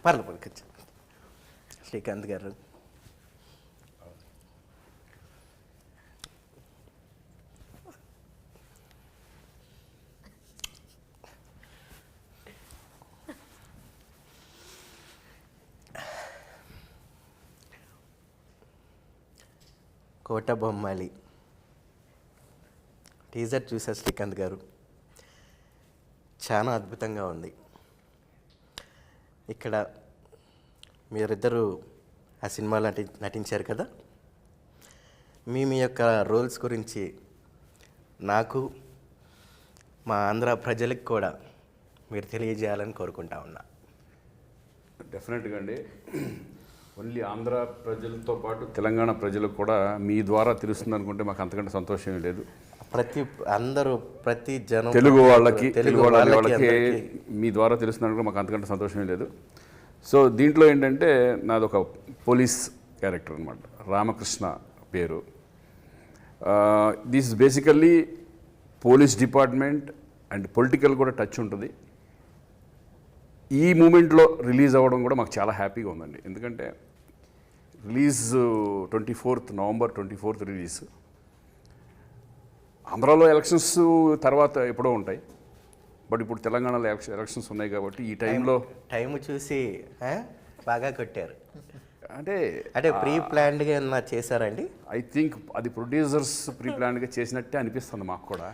పర్లేదు పడుకోవచ్చు. శ్రీకాంత్ గారు, కోట బొమ్మాలి టీజర్ చూసారు శ్రీకాంత్ గారు, చాలా అద్భుతంగా ఉంది. ఇక్కడ మీరిద్దరూ ఆ సినిమాలో నటించారు కదా, మీ యొక్క రోల్స్ గురించి నాకు మా ఆంధ్ర ప్రజలకు కూడా మీరు తెలియజేయాలని కోరుకుంటా ఉన్నా. డెఫినెట్గా అండి. ఓన్లీ ఆంధ్ర ప్రజలతో పాటు తెలంగాణ ప్రజలకు కూడా మీ ద్వారా తెలుస్తుంది అనుకుంటే మాకు అంతకంటే సంతోషం లేదు. ప్రతి జనం, తెలుగు వాళ్ళకి మీ ద్వారా తెలుస్తుంది అనుకుంటే మాకు అంతకంటే సంతోషం లేదు. సో దీంట్లో ఏంటంటే నాది ఒక పోలీస్ క్యారెక్టర్ అనమాట, రామకృష్ణ పేరు. This basically police department and political కూడా టచ్ ఉంటుంది. ఈ మూమెంట్లో రిలీజ్ అవ్వడం కూడా మాకు చాలా హ్యాపీగా ఉందండి. ఎందుకంటే release 24th November 24th release. ఆంధ్రాలో ఎలక్షన్స్ తర్వాత ఎప్పుడో ఉంటాయి, బట్ ఇప్పుడు తెలంగాణలో ఎలక్షన్స్ ఉన్నాయి కాబట్టి ఈ టైం చూసి బాగా కొట్టారు. అంటే ప్రీ ప్లాన్డ్గా ఏమన్నా చేశారండి? ఐ థింక్ అది ప్రొడ్యూసర్స్ ప్రీ ప్లాన్డ్గా చేసినట్టే అనిపిస్తుంది మాకు కూడా.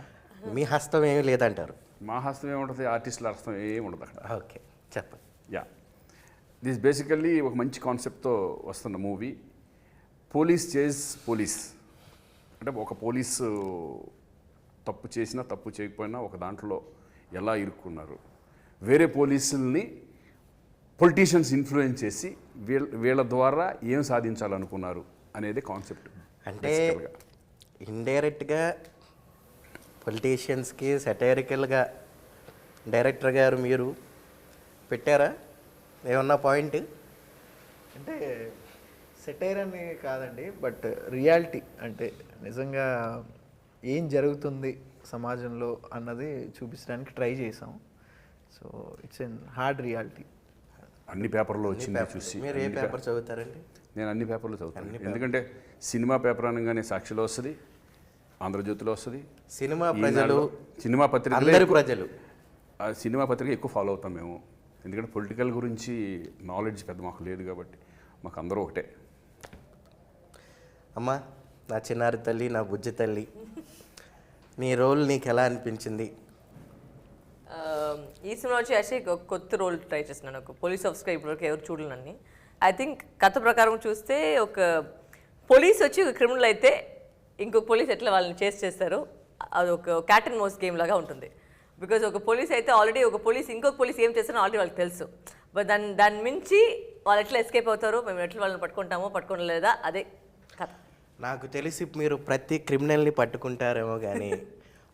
మీ హస్తం ఏమీ లేదంటారు? మా హస్తం ఏముంటుంది, ఆర్టిస్టుల హస్తం ఏమి ఉండదు అక్కడ. ఓకే, చెప్పండి. యా, దిస్ బేసికల్లీ ఒక మంచి కాన్సెప్ట్తో వస్తున్న మూవీ. పోలీస్ అంటే ఒక పోలీసు తప్పు చేసినా తప్పు చేయకపోయినా ఒక దాంట్లో ఎలా ఇరుక్కున్నారు, వేరే పోలీసుల్ని పొలిటీషియన్స్ ఇన్ఫ్లుయెన్స్ చేసి వీళ్ళ ద్వారా ఏం సాధించాలనుకున్నారు అనేది కాన్సెప్ట్. అంటే ఇండైరెక్ట్గా పొలిటీషియన్స్కి సెటైరికల్గా డైరెక్టర్ గారు మీరు పెట్టారా ఏమన్నా పాయింట్? అంటే సెటైర్ అని కాదండి, బట్ రియాలిటీ అంటే నిజంగా ఏం జరుగుతుంది సమాజంలో అన్నది చూపించడానికి ట్రై చేసాం. So it's an hard reality. అన్ని పేపర్లో వచ్చింది చూసి. మీరు ఏ పేపర్ చదువుతారండి? నేను అన్ని పేపర్లు చదువుతాను. ఎందుకంటే సినిమా పేపర్ అనగానే సాక్షిలో వస్తుంది, ఆంధ్రజ్యోతిలో వస్తుంది. సినిమా ప్రజలు సినిమా పత్రిక ఎక్కువ ఫాలో అవుతాం మేము. ఎందుకంటే పొలిటికల్ గురించి నాలెడ్జ్ పెద్ద మాకు లేదు కాబట్టి మాకు అందరూ ఒకటే. అమ్మా, నా చిన్నారి తల్లి, నా బుజ్జి తల్లి, నీ రోల్ నీకు ఎలా అనిపించింది? ఈ సినిమా వచ్చి యాక్చువల్లీ ఒక కొత్త రోల్ ట్రై చేస్తున్నాను. ఒక పోలీస్ ఆఫీసర్గా ఇప్పటివరకు ఎవరు చూడలేనని. ఐ థింక్ కథ ప్రకారం చూస్తే ఒక పోలీస్ వచ్చి ఒక క్రిమినల్ అయితే ఇంకొక పోలీస్ ఎట్లా వాళ్ళని చేస్తారు, అది ఒక క్యాట్ అండ్ మౌస్ గేమ్ లాగా ఉంటుంది. బికాజ్ ఒక పోలీస్ అయితే ఆల్రెడీ ఒక పోలీస్ ఇంకొక పోలీస్ ఏం చేస్తారో ఆల్రెడీ వాళ్ళకి తెలుసు. బట్ దాన్ని మించి వాళ్ళు ఎట్లా ఎస్కేప్ అవుతారు, మేము ఎట్లా వాళ్ళని పట్టుకోలేదా, అదే కథ. నాకు తెలిసి మీరు ప్రతి క్రిమినల్ని పట్టుకుంటారేమో కానీ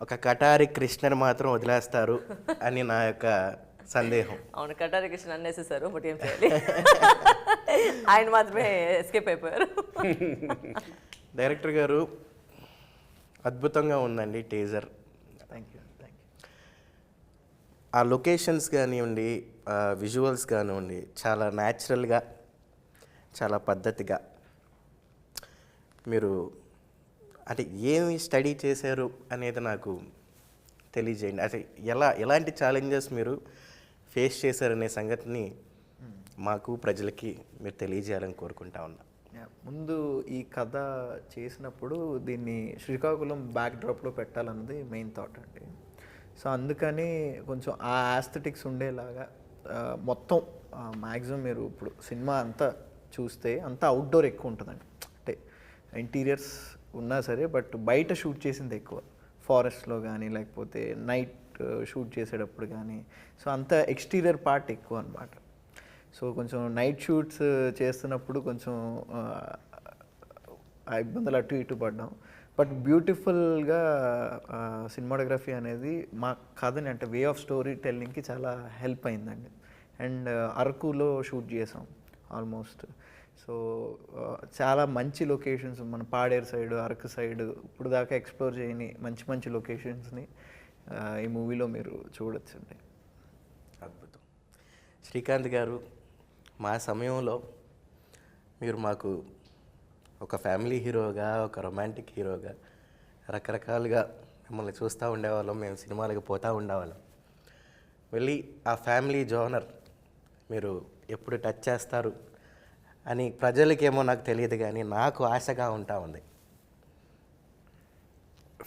ఒక కటారి కృష్ణని మాత్రం వదిలేస్తారు అని నా యొక్క సందేహం. అవును, కటారి కృష్ణ అన్నేసేసారు, బట్ ఏం చేయాలి, ఆయన మాత్రమే ఎస్కేప్ అయిపోయారు. డైరెక్టర్ గారు, అద్భుతంగా ఉందండి టీజర్. Thank you. ఆ లొకేషన్స్ కానివ్వండి, విజువల్స్ కానివ్వండి, చాలా న్యాచురల్గా, చాలా పద్ధతిగా మీరు అంటే ఏమి స్టడీ చేశారు అనేది నాకు తెలియజేయండి. అంటే ఎలాంటి ఛాలెంజెస్ మీరు ఫేస్ చేశారనే సంగతిని మాకు ప్రజలకి మీరు తెలియజేయాలని కోరుకుంటా ఉన్నా. ముందు ఈ కథ చేసినప్పుడు దీన్ని శ్రీకాకుళం బ్యాక్డ్రాప్లో పెట్టాలన్నది మెయిన్ థాట్ అండి. సో అందుకని కొంచెం ఆ ఆస్థెటిక్స్ ఉండేలాగా మొత్తం మ్యాక్సిమం మీరు ఇప్పుడు సినిమా అంతా చూస్తే అంతా అవుట్డోర్ ఎక్కువ ఉంటుందండి. అంటే ఇంటీరియర్స్ ఉన్నా సరే, బట్ బయట షూట్ చేసింది ఎక్కువ, ఫారెస్ట్లో కానీ లేకపోతే నైట్ షూట్ చేసేటప్పుడు కానీ. సో అంత ఎక్స్టీరియర్ పార్ట్ ఎక్కువ అనమాట. సో కొంచెం నైట్ షూట్స్ చేస్తున్నప్పుడు కొంచెం ఆ ఇబ్బందులు అటు ఇటు పడ్డాం. బట్ బ్యూటిఫుల్గా సినిమాటోగ్రఫీ అనేది మా కథని అంటే వే ఆఫ్ స్టోరీ టెల్లింగ్కి చాలా హెల్ప్ అయిందండి. అండ్ అరకులో షూట్ చేసాం ఆల్మోస్ట్. సో చాలా మంచి లొకేషన్స్, మన పాడేరు సైడ్, అరకు సైడ్ ఇప్పుడు దాకా ఎక్స్ప్లోర్ చేయని మంచి మంచి లొకేషన్స్ని ఈ మూవీలో మీరు చూడొచ్చండి. అద్భుతం. శ్రీకాంత్ గారు, మా సమయంలో మీరు మాకు ఒక ఫ్యామిలీ హీరోగా, ఒక రొమాంటిక్ హీరోగా రకరకాలుగా మిమ్మల్ని చూస్తూ ఉండేవాళ్ళం. మేము సినిమాలకు పోతూ ఉండేవాళ్ళం. వెళ్ళి ఆ ఫ్యామిలీ జోనర్ మీరు ఎప్పుడు టచ్ చేస్తారు అని ప్రజలకేమో నాకు తెలియదు, కానీ నాకు ఆశగా ఉంటా ఉంది.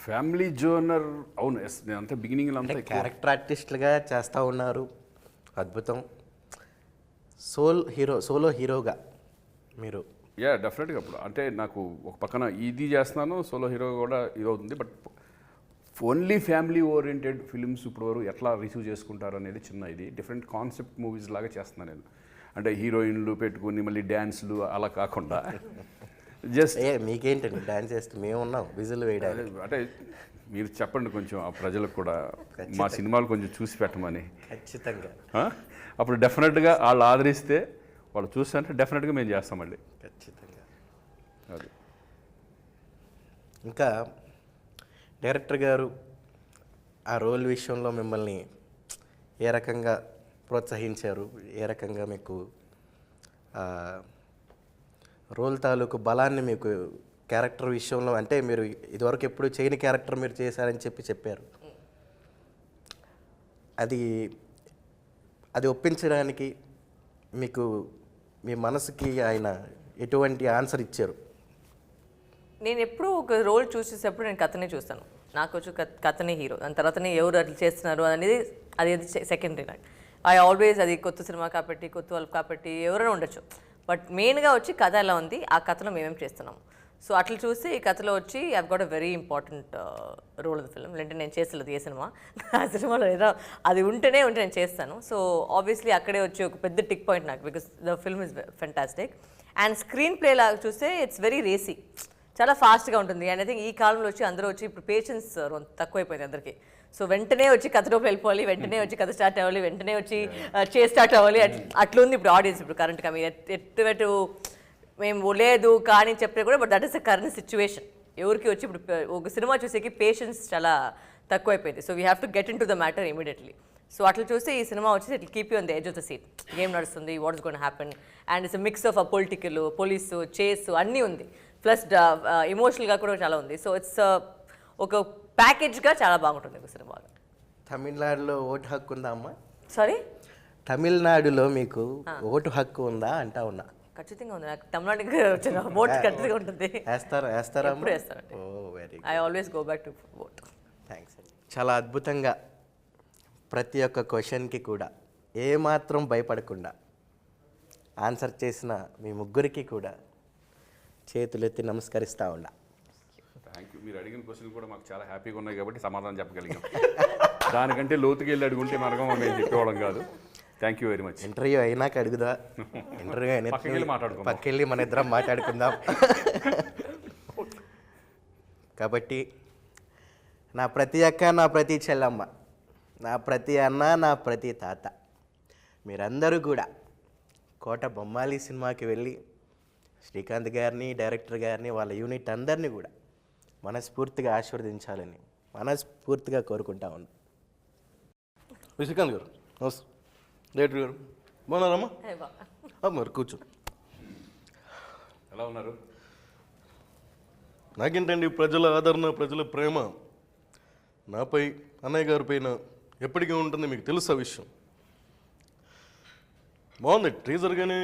ఫ్యామిలీ జోనర్ అవును, ఎస్, నేను అంతా బిగినింగ్లో అంతా క్యారెక్టర్ ఆర్టిస్టులుగా చేస్తూ ఉన్నారు, అద్భుతం. సోలో హీరోగా మీరు యా డెఫినెట్గా. అప్పుడు అంటే నాకు ఒక పక్కన ఇది చేస్తున్నాను, సోలో హీరో కూడా ఇది అవుతుంది. But only family oriented films ఇప్పుడు వరకు ఎట్లా రిసీవ్ చేసుకుంటారు అనేది చిన్న ఇది డిఫరెంట్ కాన్సెప్ట్ మూవీస్ లాగా చేస్తున్నాను నేను. అంటే హీరోయిన్లు పెట్టుకుని మళ్ళీ డ్యాన్స్లు అలా కాకుండా జస్ట్ మీకేంటండి డ్యాన్స్ చేస్తే మేము ఉన్నాం విజిల్ వేయడానికి. అంటే మీరు చెప్పండి కొంచెం ఆ ప్రజలకు కూడా మా సినిమాలు కొంచెం చూసి పెట్టమని. ఖచ్చితంగా. అప్పుడు డెఫినెట్గా వాళ్ళు ఆదరిస్తే వాళ్ళు చూస్తే డెఫినెట్గా మేము చేస్తామండి. ఖచ్చితంగా. అది ఇంకా డైరెక్టర్ గారు ఆ రోల్ విషయంలో మిమ్మల్ని ఏ రకంగా ప్రోత్సహించారు, ఏ రకంగా మీకు రోల్ తాలూకు బలాన్ని మీకు క్యారెక్టర్ విషయంలో, అంటే మీరు ఇదివరకు ఎప్పుడు చేయని క్యారెక్టర్ మీరు చేశారని చెప్పారు. అది ఒప్పించడానికి మీకు మీ మనసుకి ఆయన ఎటువంటి ఆన్సర్ ఇచ్చారు? నేను ఎప్పుడు ఒక రోల్ చూసేటప్పుడు నేను కథనే చూస్తాను. నాకు వచ్చి కథనే హీరో, దాని తర్వాతనే ఎవరు అట్లా చేస్తున్నారు అనేది అది సెకండరీ. నాకు ఐ ఆల్వేస్ అది కొత్త సినిమా కాబట్టి, కొత్త వాళ్ళు కాబట్టి ఎవరైనా ఉండొచ్చు, బట్ మెయిన్గా వచ్చి కథ ఎలా ఉంది, ఆ కథలో మేమేం చేస్తున్నాము. సో అట్లా చూసి ఈ కథలో వచ్చి I got a very important role of the film. అంటే నేను చేస్తలేదు ఏ సినిమా, ఆ సినిమాలో ఏదో అది ఉంటే నేను చేస్తాను. సో ఆబ్వియస్లీ అక్కడే వచ్చి ఒక పెద్ద టిక్ పాయింట్ నాకు, because the film is fantastic. And screen play లాగా చూస్తే ఇట్స్ వెరీ రేసీ, చాలా ఫాస్ట్గా ఉంటుంది. అండ్ ఐ థింక్ ఈ కాలంలో వచ్చి అందరూ వచ్చి ఇప్పుడు పేషెన్స్ తక్కువైపోయింది అందరికీ. సో వెంటనే వచ్చి కథలోకి వెళ్ళిపోవాలి, వెంటనే వచ్చి కథ స్టార్ట్ అవ్వాలి, వెంటనే వచ్చి స్టార్ట్ అవ్వాలి. అట్లుంది ఇప్పుడు ఆడియన్స్ ఇప్పుడు కరెంట్గా. మీరు ఎట్టు మేము లేదు కానీ చెప్తే కూడా, but that is the current situation. ఎవరికి వచ్చి ఇప్పుడు ఒక సినిమా చూసేకి పేషెన్స్ చాలా తక్కువైపోయింది. So we have to get into the matter immediately. So అట్లా చూస్తే ఈ సినిమా వచ్చి it keep you on the edge of the seat. Game నడుస్తుంది, what is gonna happen, and it's mix of political, police, chase అన్నీ ఉంది, plus ఎమోషనల్గా కూడా చాలా ఉంది. సో ఇట్స్ ఒక ప్యాకేజ్గా చాలా బాగుంటుంది ఒక సినిమాలో. తమిళనాడులో ఓటు హక్కు ఉందా అమ్మా? సారీ, తమిళనాడులో మీకు ఓటు హక్కు ఉందా అంటా ఉన్నా. ఖచ్చితంగా ఉంది. నాకు తమిళనాడుకి వచ్చిన ఓట్ ఖచ్చితంగా ఉంటుంది. వేస్తారా? ఎప్పుడు వేస్తానండి. Oh very I always go back to oat. Thanks అండి. చాలా అద్భుతంగా ప్రతి ఒక్క క్వశ్చన్కి కూడా ఏమాత్రం భయపడకుండా ఆన్సర్ చేసిన మీ ముగ్గురికి కూడా చేతులెత్తి నమస్కరిస్తూ ఉండా. Thank you. మీరు అడిగిన క్వశ్చన్ కూడా మాకు చాలా హ్యాపీగా ఉన్నాయి కాబట్టి సమాధానం చెప్పగలిగాం. దానికంటే లోతుకి వెళ్ళి అడుగుంటే మనకు మేము చెప్పేవాళ్ళం కాదు. Thank you very much. Interview అయినాక అడుగుదా? ఇంటర్వ్యూ పక్కెళ్ళి మన ఇద్దరం మాట్లాడుకుందాం. కాబట్టి నా ప్రతి అక్క, నా ప్రతి చెల్లమ్మ, నా ప్రతి అన్న, నా ప్రతి తాత, మీరందరూ కూడా కోట బొమ్మాలి సినిమాకి వెళ్ళి శ్రీకాంత్ గారిని, డైరెక్టర్ గారిని, వాళ్ళ యూనిట్ అందరినీ కూడా మనస్ఫూర్తిగా ఆశీర్వదించాలని మనస్ఫూర్తిగా కోరుకుంటా ఉన్నాను. శ్రీకాంత్ గారు నమస్తే. డైరెక్టర్ గారు బాగున్నారమ్మా? మరి కూర్చో. ఎలా ఉన్నారు? నాకేంటండి, ప్రజల ఆదరణ, ప్రజల ప్రేమ నాపై, అన్నయ్య గారి పైన ఎప్పటికీ ఉంటుంది, మీకు తెలుసు ఆ విషయం. బాగుంది టీజర్. కానీ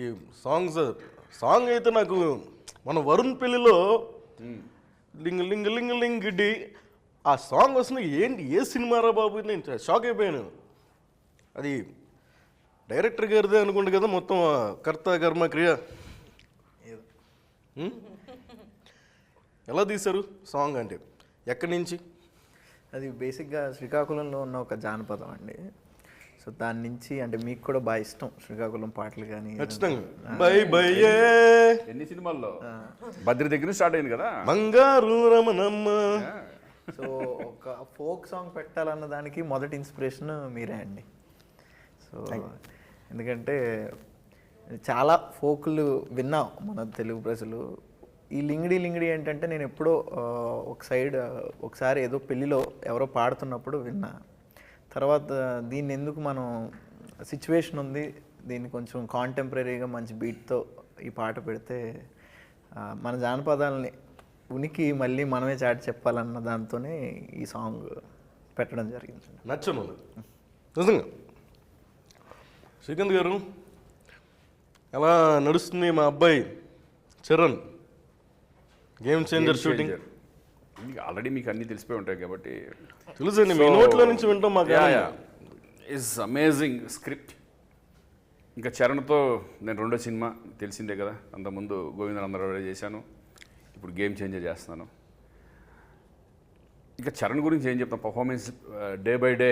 ఈ సాంగ్ అయితే నాకు మన వరుణ్ పెళ్లిలో లింగ లింగ లింగ లింగిడి ఆ సాంగ్ వస్తుంది. ఏంటి, ఏ సినిమారా బాబు, నేను షాక్ అయిపోయాను. అది డైరెక్టర్ గారిదే అనుకుంటు కదా, మొత్తం కర్త కర్మ క్రియ. ఎలా తీశారు సాంగ్, అంటే ఎక్కడి నుంచి? అది బేసిక్గా శ్రీకాకుళంలో ఉన్న ఒక జానపదం అండి. సో దాని నుంచి, అంటే మీకు కూడా బాగా ఇష్టం శ్రీకాకుళం పాటలు కానీ. ఖచ్చితంగా. బై బై ఎన్ని సినిమాల్లో బద్రి దగ్గర స్టార్ట్ అయింది కదా, మంగారు రమణమ్మ. సో ఒక ఫోక్ సాంగ్ పెట్టాలన్న దానికి మొదటి ఇన్స్పిరేషన్ మీరే అండి. సో ఎందుకంటే చాలా ఫోకులు విన్నాం మన తెలుగు ప్రజలు. ఈ లింగిడి లింగిడి ఏంటంటే నేను ఎప్పుడో ఒకసారి ఏదో పెళ్ళిలో ఎవరో పాడుతున్నప్పుడు విన్నా. తర్వాత దీన్ని ఎందుకు మనం సిచ్యువేషన్ ఉంది, దీన్ని కొంచెం కాంటెంపరీగా మంచి బీట్తో ఈ పాట పెడితే మన జానపదాలని ఉనికి మళ్ళీ మనమే చాటి చెప్పాలన్న దాంతోనే ఈ సాంగ్ పెట్టడం జరిగింది. నచ్చను నిజంగా. శ్రీకాంత్ గారు, ఎలా నడుస్తుంది మా అబ్బాయి Charan game changer shooting? Already మీకు అన్నీ తెలిసిపోయి ఉంటాయి కాబట్టి తెలుసండి, మీ నోట్లో నుంచి వింటాం మాకు. Is amazing script. ఇంకా చరణ్తో నేను రెండో సినిమా తెలిసిందే కదా, అంతకుముందు గోవిందనందరావు చేశాను, ఇప్పుడు గేమ్ చేంజర్ చేస్తున్నాను. ఇంకా చరణ్ గురించి ఏం చెప్తాను, పర్ఫార్మెన్స్ డే బై డే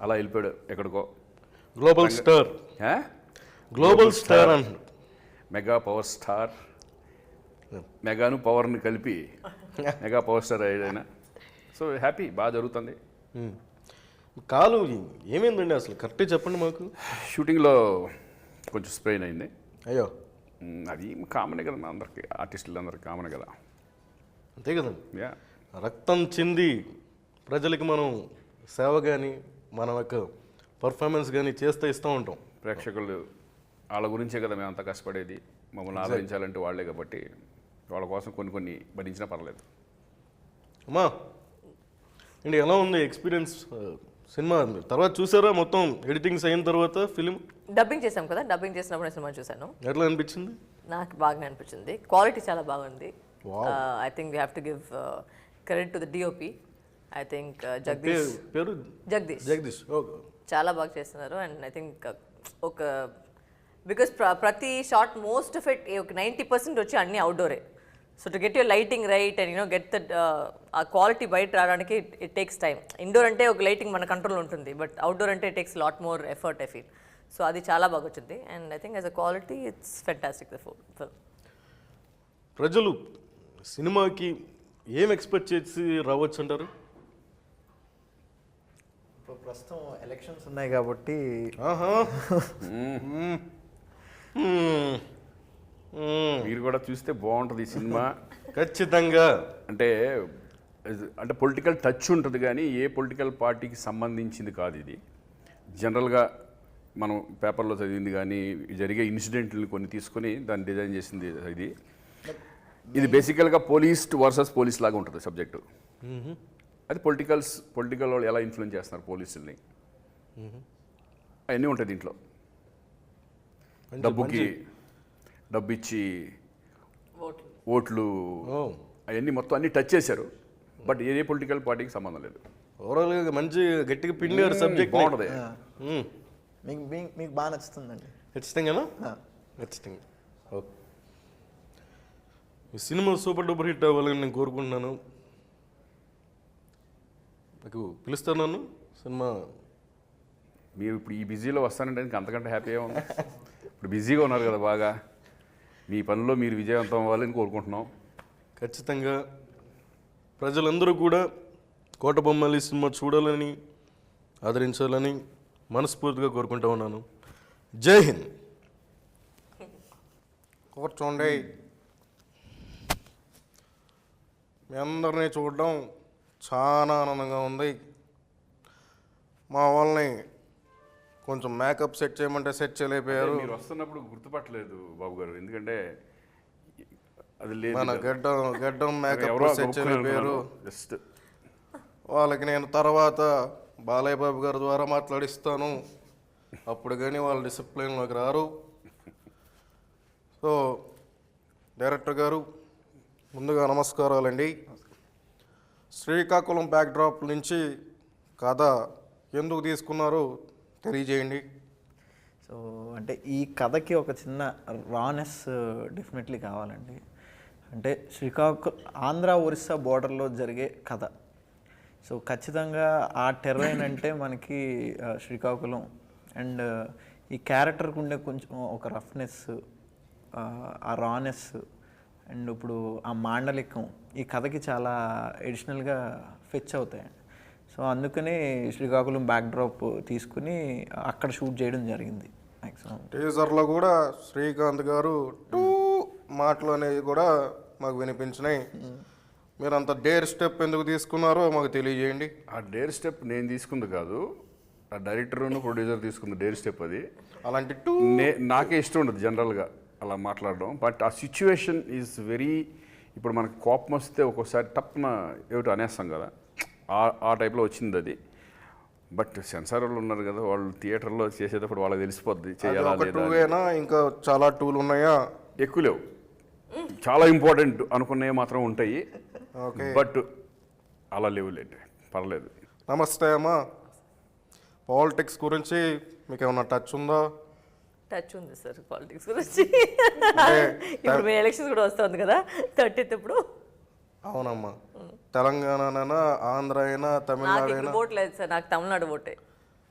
అలా వెళ్ళిపోయాడు ఎక్కడికో. గ్లోబల్ స్టార్, గ్లోబల్ స్టార్ అంటారు. మెగా పవర్ స్టార్, మెగాను పవర్ని కలిపి మెగా పవర్ స్టార్ అయ్యాడైనా. సో హ్యాపీ, బాగా జరుగుతుంది. కాలు ఏమైందండి అసలు, కరెక్ట్గా చెప్పండి మాకు. షూటింగ్లో కొంచెం స్ప్రెయిన్ అయింది. అయ్యో, అది కామనే కదా, మా అందరికి ఆర్టిస్టులు అందరికి కామనే కదా. అంతే కదండి. యా, రక్తం చెంది ప్రజలకి మనం సేవ కానీ మన యొక్క పర్ఫార్మెన్స్ కానీ చేస్తే ఇస్తూ ఉంటాం. ప్రేక్షకులు వాళ్ళ గురించే కదా మేము అంత కష్టపడేది, మమ్మల్ని ఆదరించాలంటే వాళ్ళే కాబట్టి వాళ్ళ కోసం కొన్ని భరించినా పర్లేదు. అమ్మా అండి, ఎలా ఉంది ఎక్స్పీరియన్స్? సినిమా తర్వాత చూసారా మొత్తం ఎడిటింగ్స్ అయిన తర్వాత ఫిలిం? డబ్బింగ్ చేసాం కదా, డబ్బింగ్ చేసినప్పుడు సినిమా చూసాను. ఎట్లా అనిపించింది? నాకు బాగా అనిపించింది, క్వాలిటీ చాలా బాగుంది. I think we have to give credit to the DOP. I think Jagadish పేరు జగదీష్ చాలా బాగా చేస్తున్నారు. అండ్ ఐ థింక్ ఒక బికాస్ ప్రతి షార్ట్ మోస్ట్ ఆఫ్ ఇట్ ఒక 90% వచ్చి అన్ని అవుట్డోరే. So to get your lighting right and get that uh quality బయట రావడానికి ఇట్ టేక్స్ టైమ్. ఇండోర్ అంటే ఒక లైటింగ్ మన కంట్రోల్ ఉంటుంది, బట్ అవుట్డోర్ అంటే it takes lot more effort I feel. So అది చాలా బాగా వచ్చింది. And I think as a quality it's fantastic the film. ప్రజలు సినిమాకి ఏం ఎక్స్పెక్ట్ చేసి రావచ్చు అంటారు? ఇప్పుడు ప్రస్తుతం ఎలక్షన్స్ ఉన్నాయి కాబట్టి మీరు కూడా చూస్తే బాగుంటుంది ఈ సినిమా. ఖచ్చితంగా. అంటే పొలిటికల్ టచ్ ఉంటుంది కానీ ఏ పొలిటికల్ పార్టీకి సంబంధించింది కాదు ఇది. జనరల్గా మనం పేపర్లో చదివింది కానీ జరిగే ఇన్సిడెంట్ని కొన్ని తీసుకొని దాన్ని డిజైన్ చేసింది ఇది. ఇది బేసికల్గా పోలీస్ వర్సెస్ పోలీస్ లాగా ఉంటుంది సబ్జెక్టు. అది పొలిటికల్ వాళ్ళు ఎలా ఇన్ఫ్లుయెన్స్ చేస్తున్నారు పోలీసుల్ని, అవన్నీ ఉంటాయి దీంట్లో. డబ్బు ఇచ్చి ఓట్లు అవన్నీ మొత్తం అన్నీ టచ్ చేశారు, బట్ ఏ పొలిటికల్ పార్టీకి సంబంధం లేదు. ఓవరాల్గా మంచి గట్టిగా పిండారు సబ్జెక్ట్. బాగుంటుంది. మీకు బాగా నచ్చుతుందండి. ఖచ్చితంగానా? ఖచ్చితంగా. ఓకే, ఈ సినిమా సూపర్ డూపర్ హిట్ అవ్వాలని నేను కోరుకుంటున్నాను. నాకు పిలుస్తారు నన్ను సినిమా? మీరు ఇప్పుడు ఈ బిజీలో వస్తానంటే ఇంకా అంతకంటే హ్యాపీగా ఉంది. ఇప్పుడు బిజీగా ఉన్నారు కదా బాగా, మీ పనిలో మీరు విజయవంతం అవ్వాలని కోరుకుంటున్నాం. ఖచ్చితంగా ప్రజలందరూ కూడా కోటబొమ్మలి సినిమా చూడాలని ఆదరించాలని మనస్ఫూర్తిగా కోరుకుంటూ ఉన్నాను. జై హింద్. కూర్చోండి. మీ అందరినీ చూడడం చాలా ఆనందంగా ఉంది. మా వాళ్ళని కొంచెం మేకప్ సెట్ చేయమంటే సెట్ చేయలేకపోయారు. మీరు వస్తున్నప్పుడు గుర్తుపట్టలేదు బాబు గారు, ఎందుకంటే అది లేదు. మన గడ్డం మేకప్ సెట్ చేయలేకపోయారు. జస్ట్ వాళ్ళకి నేను తర్వాత బాలయ్య బాబు గారి ద్వారా మాట్లాడిస్తాను, అప్పుడు కానీ వాళ్ళు డిసిప్లిన్లోకి రారు. సో డైరెక్టర్ గారు ముందుగా నమస్కారాలండి. శ్రీకాకుళం బ్యాక్డ్రాప్ నుంచి కథ ఎందుకు తీసుకున్నారో తెలియజేయండి. సో అంటే ఈ కథకి ఒక చిన్న రానెస్ డెఫినెట్లీ కావాలండి. అంటే ఆంధ్ర ఒరిస్సా బోర్డర్లో జరిగే కథ. సో ఖచ్చితంగా ఆ టెర్రైన్ అంటే మనకి శ్రీకాకుళం. అండ్ ఈ క్యారెక్టర్కి ఉండే కొంచెం ఒక రఫ్నెస్, ఆ రానెస్, అండ్ ఇప్పుడు ఆ మాండలికం ఈ కథకి చాలా ఎడిషనల్గా ఫెచ్ అవుతాయండి. సో అందుకనే శ్రీకాకుళం బ్యాక్డ్రాప్ తీసుకుని అక్కడ షూట్ చేయడం జరిగింది. మ్యాక్సిమం టీజర్లో కూడా శ్రీకాంత్ గారు టూ మాటలు అనేవి కూడా మాకు వినిపించినాయి. మీరు అంత డేర్ స్టెప్ ఎందుకు తీసుకున్నారో మాకు తెలియజేయండి. ఆ డేర్ స్టెప్ నేను తీసుకుంది కాదు, ఆ డైరెక్టర్ను ప్రొడ్యూసర్ తీసుకున్న డేర్ స్టెప్ అది. అలాంటి నాకే ఇష్టం ఉండదు జనరల్గా అలా మాట్లాడడం. బట్ ఆ సిచ్యువేషన్ ఈజ్ వెరీ, ఇప్పుడు మనకు కోపం వస్తే ఒక్కోసారి తప్పున ఏమిటో అనేస్తాం కదా, ఆ టైప్లో వచ్చింది అది. బట్ సెన్సార్ వాళ్ళు ఉన్నారు కదా, వాళ్ళు థియేటర్లో చేసేటప్పుడు వాళ్ళకి తెలిసిపోద్ది చేయాలా లేదా. ఇంకా చాలా టూలు ఉన్నాయా? ఎక్కువ లేవు, చాలా ఇంపార్టెంట్ అనుకున్నవి మాత్రం ఉంటాయి. బట్ అలా లేవులేండి, పర్లేదు. నమస్తే అమ్మా. పాలిటిక్స్ గురించి మీకు ఏమన్నా టచ్ ఉందా? టచ్ ఉంది సార్ పాలిటిక్స్ గురించి. ఇప్పుడు మీ ఎలక్షన్స్ కూడా వస్తుంది కదా 30th ఇప్పుడు. అవునమ్మా. తెలంగాణ, ఆంధ్ర అయినా, తమిళనాడు అయినా? ఓట్ లేదు సార్, నాకు తమిళనాడు ఓటే.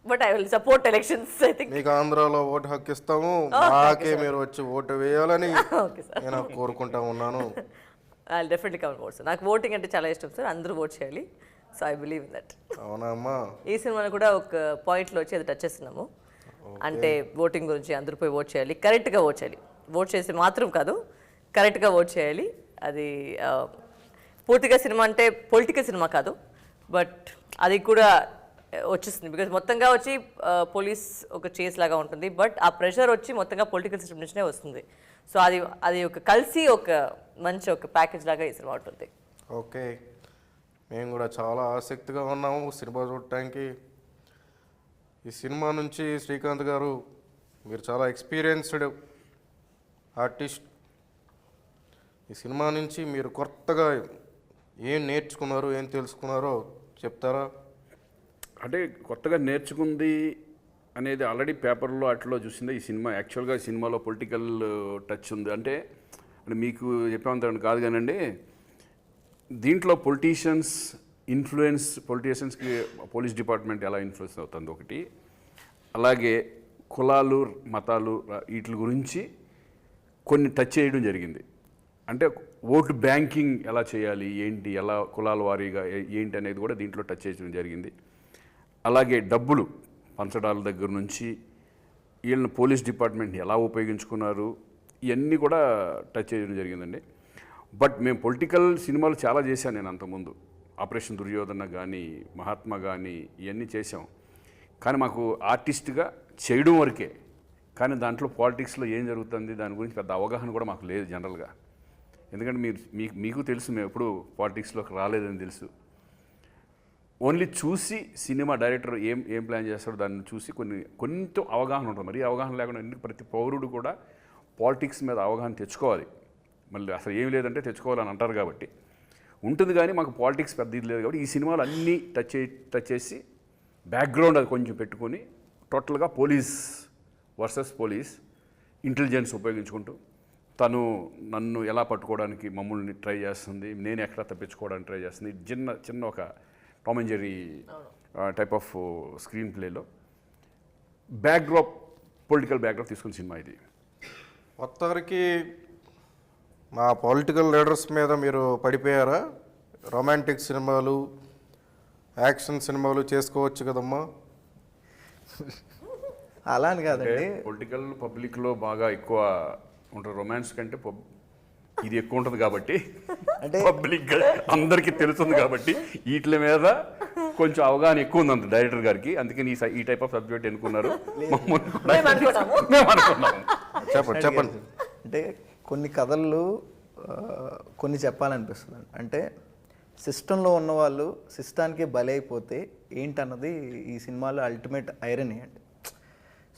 But I will support elections. I think మీకు ఆంధ్రాలో ఓటు హక్కు ఇస్తాము, నాకే మీరు వచ్చి ఓటు వేయాలని నేను కోరుకుంటా ఉన్నాను. I definitely come vote sir. నాకు ఓటింగ్ అంటే చాలా ఇష్టం సార్, అందరూ ఓట్ చేయాలి. So I believe in that. అవునా అమ్మా? ఈ సినిమాలో కూడా ఒక పాయింట్లో వచ్చి అది టచ్ చేస్తున్నాము. అంటే ఓటింగ్ గురించి అందరూ పోయి ఓట్ చేయాలి, కరెక్ట్గా ఓట్ చేయాలి. ఓట్ చేసి మాత్రం కాదు, కరెక్ట్గా ఓట్ చేయాలి. అది పూర్తిగా సినిమా అంటే పొలిటికల్ సినిమా కాదు, బట్ అది కూడా వచ్చేస్తుంది. బికాజ్ మొత్తంగా వచ్చి పోలీస్ ఒక చేస్ లాగా ఉంటుంది, బట్ ఆ ప్రెషర్ వచ్చి మొత్తంగా పొలిటికల్ సిస్టమ్ నుంచినే వస్తుంది. సో అది ఒక కలిసి ఒక మంచి ఒక ప్యాకేజ్ లాగా ఈ సినిమా ఉంటుంది. ఓకే, మేము కూడా చాలా ఆసక్తిగా ఉన్నాము సినిమా చూడటానికి. ఈ సినిమా నుంచి శ్రీకాంత్ గారు, మీరు చాలా ఎక్స్పీరియన్స్డ్ ఆర్టిస్ట్. ఈ సినిమా నుంచి మీరు కొత్తగా ఏం నేర్చుకున్నారో, ఏం తెలుసుకున్నారో చెప్తారా? అంటే కొత్తగా నేర్చుకుంది అనేది ఆల్రెడీ పేపర్లో అట్లా చూసింది. ఈ సినిమా యాక్చువల్గా సినిమాలో పొలిటికల్ టచ్ ఉంది అంటే మీకు చెప్పేంత కాదు కానండి. దీంట్లో పొలిటీషియన్స్కి పోలీస్ డిపార్ట్మెంట్ ఎలా ఇన్ఫ్లుయెన్స్ అవుతుంది ఒకటి, అలాగే కులాలు మతాలు వీటి గురించి కొన్ని టచ్ చేయడం జరిగింది. అంటే ఓటు బ్యాంకింగ్ ఎలా చేయాలి, ఏంటి, ఎలా కులాల వారీగా ఏంటి అనేది కూడా దీంట్లో టచ్ చేయడం జరిగింది. అలాగే డబ్బులు పంచడాల దగ్గర నుంచి వీళ్ళని పోలీస్ డిపార్ట్మెంట్ని ఎలా ఉపయోగించుకున్నారు, ఇవన్నీ కూడా టచ్ చేయడం జరిగిందండి. బట్ మేము పొలిటికల్ సినిమాలు చాలా చేశాను నేను అంతకుముందు. ఆపరేషన్ దుర్యోధన కానీ, మహాత్మా కానీ ఇవన్నీ చేసాం. కానీ మాకు ఆర్టిస్ట్గా చేయడం వరకే, కానీ దాంట్లో పాలిటిక్స్లో ఏం జరుగుతుంది దాని గురించి పెద్ద అవగాహన కూడా మాకు లేదు జనరల్గా. ఎందుకంటే మీకు తెలుసు, మేము ఎప్పుడు పాలిటిక్స్లోకి రాలేదని తెలుసు. ఓన్లీ చూసి సినిమా డైరెక్టర్ ఏం ప్లాన్ చేస్తాడో దాన్ని చూసి కొంచెం అవగాహన ఉంటుంది. మరి అవగాహన లేకుండా ప్రతి పౌరుడు కూడా పాలిటిక్స్ మీద అవగాహన తెచ్చుకోవాలి. మళ్ళీ అసలు ఏం లేదంటే తెచ్చుకోవాలని అంటారు కాబట్టి ఉంటుంది. కానీ మాకు పాలిటిక్స్ పెద్ద ఇది లేదు కాబట్టి ఈ సినిమాలు అన్నీ టచ్ చేసి బ్యాక్గ్రౌండ్ అది కొంచెం పెట్టుకొని టోటల్గా పోలీస్ వర్సెస్ పోలీస్ ఇంటెలిజెన్స్ ఉపయోగించుకుంటూ తను నన్ను ఎలా పట్టుకోవడానికి మమ్మల్ని ట్రై చేస్తుంది, నేను ఎక్కడ తప్పించుకోవడానికి ట్రై చేస్తుంది. చిన్న ఒక Tom and Jerry type of స్క్రీన్ ప్లేలో పొలిటికల్ బ్యాక్డ్రాప్ తీసుకున్న సినిమా ఇది. మొత్తానికి మా పొలిటికల్ లీడర్స్ మీద మీరు పడిపోయారా? రొమాంటిక్ సినిమాలు, యాక్షన్ సినిమాలు చేసుకోవచ్చు కదమ్మా. అలా అని కాదండి, పొలిటికల్ పబ్లిక్లో బాగా ఎక్కువ ఉంటారు. రొమాన్స్ కంటే ఇది ఎక్కువ ఉంటుంది కాబట్టి, అంటే పబ్లిక్ అందరికీ తెలుస్తుంది కాబట్టి వీటి మీద కొంచెం అవగాహన ఎక్కువ ఉందంట డైరెక్టర్ గారికి. అందుకని ఈ టైప్ ఆఫ్ సబ్జెక్ట్ ఎన్నుకున్నారు. చెప్పండి. అంటే కొన్ని కథలు కొన్ని చెప్పాలనిపిస్తుంది. అంటే సిస్టంలో ఉన్నవాళ్ళు సిస్టానికి బలైపోతే ఏంటన్నది ఈ సినిమాలో అల్టిమేట్ ఐరనీ అండి.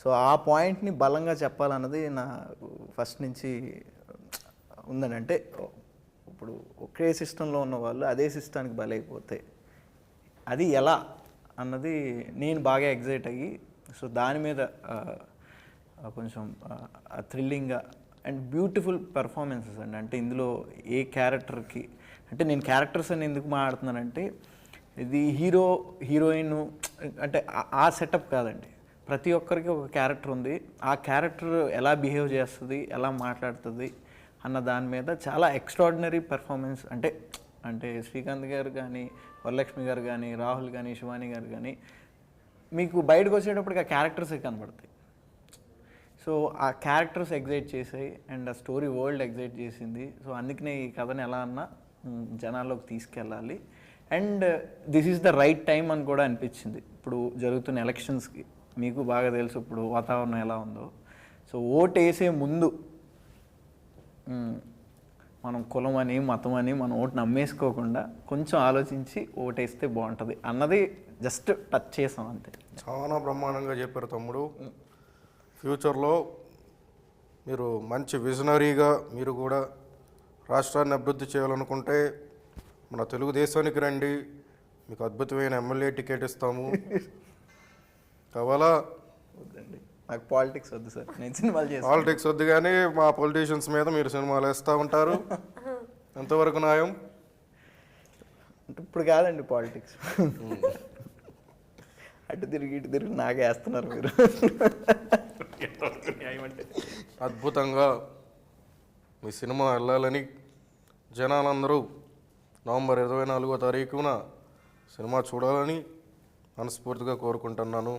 సో ఆ పాయింట్ని బలంగా చెప్పాలన్నది నా ఫస్ట్ నుంచి ఉందండి. అంటే ఇప్పుడు ఒకే సిస్టంలో ఉన్న వాళ్ళు అదే సిస్టానికి బలైపోతే అది ఎలా అన్నది నేను బాగా ఎగ్జైట్ అయ్యి, సో దాని మీద కొంచెం థ్రిల్లింగ్గా అండ్ బ్యూటిఫుల్ పెర్ఫార్మెన్సెస్ అండి. అంటే ఇందులో ఏ క్యారెక్టర్కి, అంటే నేను క్యారెక్టర్స్ అని ఎందుకు మాట్లాడుతున్నానంటే ఇది హీరోయిన్ అంటే ఆ సెటప్ కాదండి. ప్రతి ఒక్కరికి ఒక క్యారెక్టర్ ఉంది. ఆ క్యారెక్టర్ ఎలా బిహేవ్ చేస్తుంది, ఎలా మాట్లాడుతుంది అన్న దాని మీద చాలా ఎక్స్ట్రాడినరీ పెర్ఫార్మెన్స్. అంటే శ్రీకాంత్ గారు కానీ, వరలక్ష్మి గారు కానీ, రాహుల్ కానీ, శివాని గారు కానీ మీకు బయటకు వచ్చేటప్పటికి ఆ క్యారెక్టర్సే కనబడతాయి. సో ఆ క్యారెక్టర్స్ ఎగ్జైట్ చేసాయి అండ్ ఆ స్టోరీ వరల్డ్ ఎగ్జైట్ చేసింది. సో అందుకనే ఈ కథని ఎలా అన్నా జనాల్లోకి తీసుకెళ్ళాలి and this is the right time అని కూడా అనిపించింది. ఇప్పుడు జరుగుతున్న ఎలక్షన్స్కి మీకు బాగా తెలుసు ఇప్పుడు వాతావరణం ఎలా ఉందో. సో ఓటు వేసే ముందు మనం కులం అని మతం అని మన ఓటుని అమ్మేసుకోకుండా కొంచెం ఆలోచించి ఓటేస్తే బాగుంటుంది అన్నది జస్ట్ టచ్ చేసాం అంతే. చాలా బ్రహ్మాండంగా చెప్పారు తమ్ముడు. ఫ్యూచర్లో మీరు మంచి విజనరీగా మీరు కూడా రాష్ట్రాన్ని అభివృద్ధి చేయాలనుకుంటే మన తెలుగుదేశానికి రండి, మీకు అద్భుతమైన ఎమ్మెల్యే టికెట్ ఇస్తాము. కావాలా? వద్దండి, నాకు పాలిటిక్స్ వద్దు సార్, నేను సినిమాలు చేస్తాను. పాలిటిక్స్ వద్దు, కానీ మా పొలిటీషియన్స్ మీద మీరు సినిమాలు వేస్తూ ఉంటారు. ఎంతవరకు న్యాయం? అంటే ఇప్పుడు కాదండి పాలిటిక్స్, అటు తిరిగి ఇటు తిరిగి నాకే వేస్తున్నారు మీరు. అద్భుతంగా మీ సినిమా వెళ్ళాలని జనాలందరూ నవంబర్ 24వ తారీఖున సినిమా చూడాలని మనస్ఫూర్తిగా కోరుకుంటున్నాను.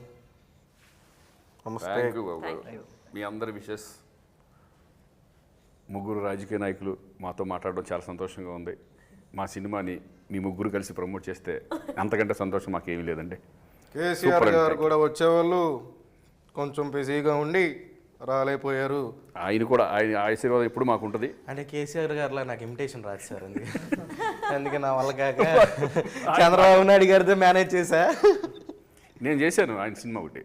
నమస్తే. థ్యాంక్ యూ బాబు గారు. మీ అందరి విషెస్. ముగ్గురు రాజకీయ నాయకులు మాతో మాట్లాడడం చాలా సంతోషంగా ఉంది. మా సినిమాని మీ ముగ్గురు కలిసి ప్రమోట్ చేస్తే అంతకంటే సంతోషం మాకేమీ లేదండి. కేసీఆర్ గారు కూడా వచ్చేవాళ్ళు కొంచెం బిజీగా ఉండి రాలేకపోయారు. ఆయన కూడా ఆయన ఆశీర్వాదం ఎప్పుడు మాకు ఉంటుంది. అంటే కేసీఆర్ గారిలా నాకు ఇమిటేషన్ రాదు సార్, అందుకే నా వల్ల కాక చంద్రబాబు నాయుడు గారితో మేనేజ్ చేశా. నేను చేశాను ఆయన సినిమా ఒకటి,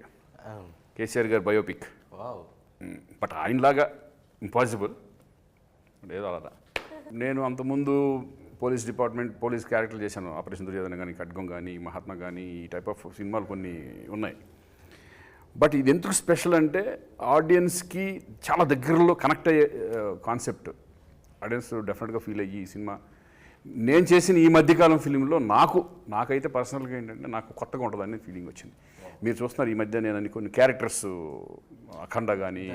కేసీఆర్ గారు బయోపిక్. వావ్. బట్ ఆయనలాగా ఇంపాసిబుల్ ఏదో అలా. నేను అంతకుముందు పోలీస్ డిపార్ట్మెంట్ పోలీస్ క్యారెక్టర్ చేశాను. ఆపరేషన్ దుర్యోధన కానీ, ఖడ్గం కానీ, మహాత్మా కానీ, ఈ టైప్ ఆఫ్ సినిమాలు కొన్ని ఉన్నాయి. బట్ ఇది ఎందుకు స్పెషల్ అంటే ఆడియన్స్కి చాలా దగ్గరలో కనెక్ట్ అయ్యే కాన్సెప్ట్. ఆడియన్స్ డెఫినెట్గా ఫీల్ అయ్యి ఈ సినిమా నేను చేసిన ఈ మధ్యకాలం ఫిలింలో నాకైతే పర్సనల్గా ఏంటంటే నాకు కొత్తగా ఉంటుంది అనే ఫీలింగ్ వచ్చింది. మీరు చూస్తున్నారు ఈ మధ్య నేను కొన్ని క్యారెక్టర్స్ అఖండ కానీ,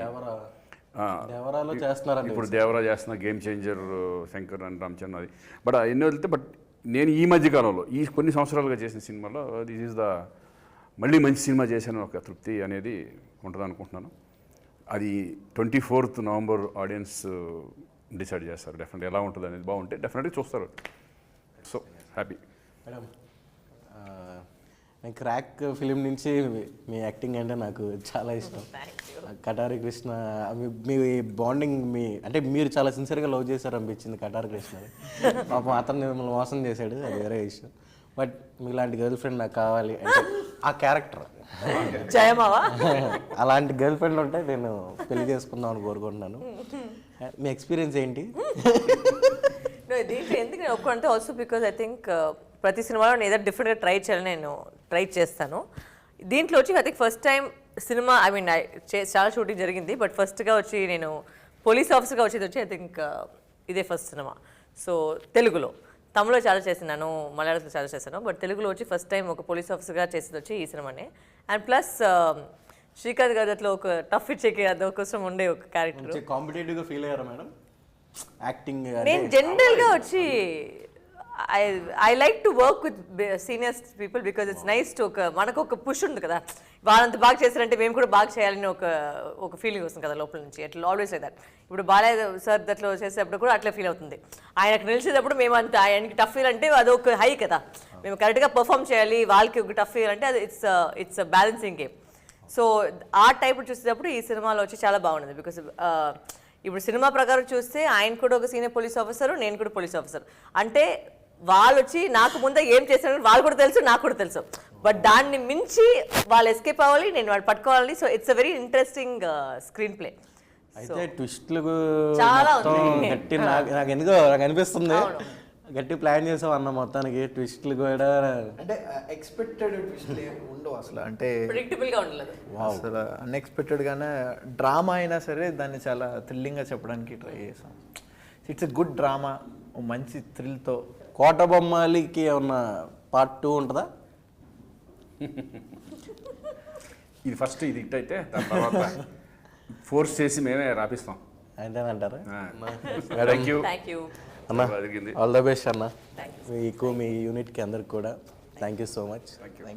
దేవరాలో చేస్తున్నారండి. ఇప్పుడు దేవరా చేస్తున్న game changer Shankar and Ramachandra అది. బట్ ఎన్నో వెళ్తే బట్ నేను ఈ మధ్యకాలంలో ఈ కొన్ని సంవత్సరాలుగా చేసిన సినిమాలో దిస్ ఈజ్ ద మళ్ళీ మంచి సినిమా చేశాను ఒక తృప్తి అనేది ఉంటుంది అనుకుంటున్నాను. అది 24th నవంబర్ ఆడియన్స్ డిసైడ్ చేస్తారు డెఫినెట్గా ఎలా ఉంటుంది అనేది. బాగుంటే డెఫినెట్గా చూస్తారు. So happy. Madam, crack film నుంచి మీ యాక్టింగ్ అంటే నాకు చాలా ఇష్టం. కటారి కృష్ణ మీ బాండింగ్ అంటే మీరు చాలా సిన్సియర్గా లవ్ చేశారు అనిపించింది కటారి కృష్ణ. పాపం అతను మిమ్మల్ని మోసం చేశాడు, అది వేరే ఇష్టం. బట్ మీలాంటి గర్ల్ ఫ్రెండ్ నాకు కావాలి అంటే ఆ క్యారెక్టర్ జయమావా అలాంటి గర్ల్ ఫ్రెండ్ ఉంటే నేను పెళ్లి చేసుకుందాం అని కోరుకుంటున్నాను. మీ ఎక్స్పీరియన్స్ ఏంటి? దీంట్లో ఎందుకు నేను ఒప్పుకుంటే ఆల్సో బికాజ్ ఐ థింక్ ప్రతి సినిమాలో నేను ఏదో డిఫరెంట్గా ట్రై చేయాలని నేను ట్రై చేస్తాను. దీంట్లో వచ్చి I think first time cinema I mean చాలా షూటింగ్ జరిగింది, బట్ ఫస్ట్గా వచ్చి నేను పోలీస్ ఆఫీసర్గా వచ్చేది వచ్చి ఐ థింక్ ఇదే ఫస్ట్ సినిమా. సో తెలుగులో, తమిళలో చాలా చేసినాను, మలయాళంలో చాలా చేశాను, బట్ తెలుగులో వచ్చి ఫస్ట్ టైం ఒక పోలీస్ ఆఫీసర్గా చేసేది వచ్చి ఈ సినిమానే. అండ్ ప్లస్ శ్రీకాంత్ గారి దాంట్లో ఒక టఫ్ ఇచ్చేకి అదొకసం ఉండే ఒక క్యారెక్టర్. కాంపిటేటివ్గా ఫీల్ అయ్యారా మేడం యాక్టింగ్? నేను జనరల్గా వచ్చి I like to work with seniors people because it's nice to మనకు ఒక పుష్ ఉంది కదా, వాళ్ళంత బాగా చేశారంటే మేము కూడా బాగా చేయాలని ఒక ఫీలింగ్ వస్తుంది కదా లోపల నుంచి. అట్లా ఆల్వేస్ లైక్ దట్. ఇప్పుడు బాలయ్య సార్ దాంట్లో చేసేటప్పుడు కూడా అట్లా ఫీల్ అవుతుంది. ఆయనకు నిలిచేటప్పుడు మేము అంత ఆయనకి టఫ్ ఫీల్ అంటే అదొక హై కదా, మేము కరెక్ట్గా పర్ఫామ్ చేయాలి, వాళ్ళకి ఒక టఫ్ ఫీల్ అంటే అది ఇట్స్ బ్యాలెన్సింగ్ గేమ్. సో ఆ టైప్ చూసేటప్పుడు ఈ సినిమాలో వచ్చి చాలా బాగుంది. బికాస్ ఇప్పుడు సినిమా ప్రకారం చూస్తే ఆయన కూడా ఒక సీనియర్ పోలీస్ ఆఫీసర్, నేను కూడా పోలీస్ ఆఫీసర్. అంటే వాళ్ళు వచ్చి నాకు ముందే ఏం చేశారని వాళ్ళు కూడా తెలుసు, నాకు కూడా తెలుసు. బట్ దాన్ని మించి వాళ్ళు ఎస్కేప్ అవ్వాలి, నేను వాళ్ళు పట్టుకోవాలి. So it's a very interesting screen play. అయితే ట్విస్ట్లు చాలా గట్టి నాకు ఎందుకో నాకు అనిపిస్తుంది గట్టి ప్లాన్ చేసాం అన్న మొత్తానికి. ట్విస్ట్లు కూడా అంటే ఎక్స్పెక్టెడ్ ట్విస్ట్లు ఉండవు అసలు, అంటే ప్రెడిక్టబుల్గా ఉండలేదు. అసలు అన్ఎక్స్పెక్టెడ్గానే డ్రామా అయినా సరే దాన్ని చాలా థ్రిల్లింగ్గా చెప్పడానికి ట్రై చేసాం. ఇట్స్ ఎ గుడ్ డ్రామా, మంచి థ్రిల్తో. కోట బొమ్మాలికి ఏమన్నా పార్ట్ 2 ఉంటుందా? ఇది ఫస్ట్ ఇది హిట్ అయితే దాని తర్వాత ఫోర్స్ చేసి మేమే రాపిస్తాం. అంతేనంటారా? థ్యాంక్ యూ థ్యాంక్ యూ అన్న, జరిగింది. ఆల్ ద బెస్ట్ అన్న. మీకు మీ యూనిట్కి అందరికి కూడా థ్యాంక్ యూ సో మచ్.